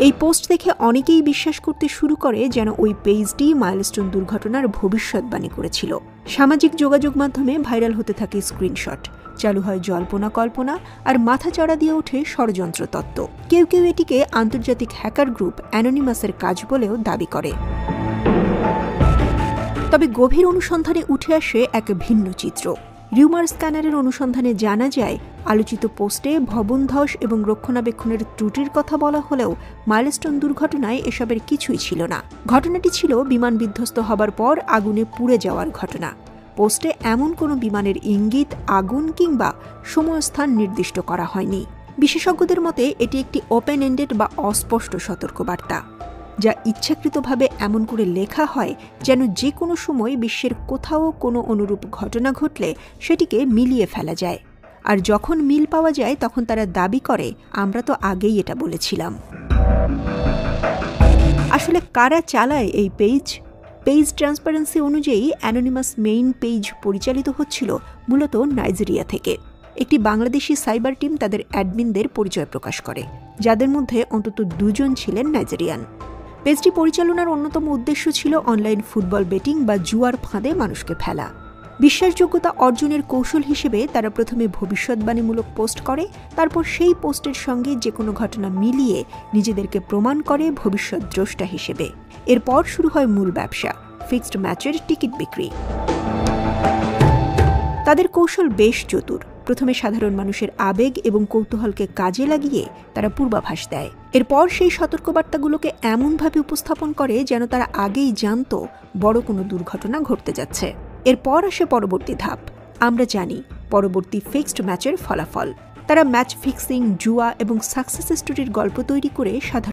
এই পোস্ট দেখে অনেকেই বিশ্বাস করতে শুরু করে যেন ওই পেজটি মাইলস্টোন দুর্ঘটনার ভবিষ্যৎবাণী করেছিল। সামাজিক যোগাযোগ মাধ্যমে ভাইরাল হতে থাকে স্ক্রিনশট, চালু হয় জল্পনা কল্পনা, আর মাথাচাড়া দিয়ে ওঠে ষড়যন্ত্র তত্ত্ব। কেউ কেউ এটিকে আন্তর্জাতিক হ্যাকার গ্রুপ অ্যানোনিমাসের কাজ বলেও দাবি করে। তবে গভীর অনুসন্ধানে উঠে আসে এক ভিন্ন চিত্র। রিউমার স্ক্যানারের অনুসন্ধানে জানা যায়, আলোচিত পোস্টে ভবন ধস এবং রক্ষণাবেক্ষণের ত্রুটির কথা বলা হলেও মাইলস্টোন দুর্ঘটনায় এসবের কিছুই ছিল না। ঘটনাটি ছিল বিমান বিধ্বস্ত হবার পর আগুনে পুড়ে যাওয়ার ঘটনা। পোস্টে এমন কোনো বিমানের ইঙ্গিত, আগুন কিংবা সময়স্থান নির্দিষ্ট করা হয়নি। বিশেষজ্ঞদের মতে এটি একটি ওপেন এন্ডেড বা অস্পষ্ট সতর্কবার্তা, যা ইচ্ছাকৃতভাবে এমন করে লেখা হয় যেন যে কোনো সময় বিশ্বের কোথাও কোনো অনুরূপ ঘটনা ঘটলে সেটিকে মিলিয়ে ফেলা যায়। আর যখন মিল পাওয়া যায় তখন তারা দাবি করে, আমরা তো আগেই এটা বলেছিলাম। আসলে কারা চালায় এই পেজ? পেজ ট্রান্সপারেন্সি অনুযায়ী অ্যানোনিমাস মেইন পেজ পরিচালিত হচ্ছিল মূলত নাইজেরিয়া থেকে। একটি বাংলাদেশি সাইবার টিম তাদের অ্যাডমিনদের পরিচয় প্রকাশ করে, যাদের মধ্যে অন্তত 2 জন ছিলেন নাইজেরিয়ান। পেজটি পরিচালনার অন্যতম উদ্দেশ্য ছিল অনলাইন ফুটবল বেটিং বা জুয়ার ফাঁদে মানুষকে ফেলা। বিশ্বাসযোগ্যতা অর্জনের কৌশল হিসেবে তারা প্রথমে ভবিষ্যৎবাণীমূলক পোস্ট করে, তারপর সেই পোস্টের সঙ্গে যে কোনো ঘটনা মিলিয়ে নিজেদেরকে প্রমাণ করে ভবিষ্যৎ দ্রষ্টা হিসেবে। এরপর শুরু হয় মূল ব্যবসা, ফিক্সড ম্যাচের টিকিট বিক্রি। তাদের কৌশল বেশ চতুর। প্রথমে সাধারণ মানুষের আবেগ এবং কৌতূহলকে কাজে লাগিয়ে তারা পূর্বাভাস দেয়। এরপর সেই সতর্কবার্তাগুলোকে এমনভাবে উপস্থাপন করে যেন তারা আগেই জানত বড় কোনো দুর্ঘটনা ঘটতে যাচ্ছে। এরপর আসে পরবর্তী ধাপ। আমরা জানি পরবর্তী ফিক্সড ম্যাচের ফলাফল। তারা ম্যাচ ফিক্সিং, জুয়া এবং সাকসেস স্টোরির গল্প তৈরি করে সাধারণ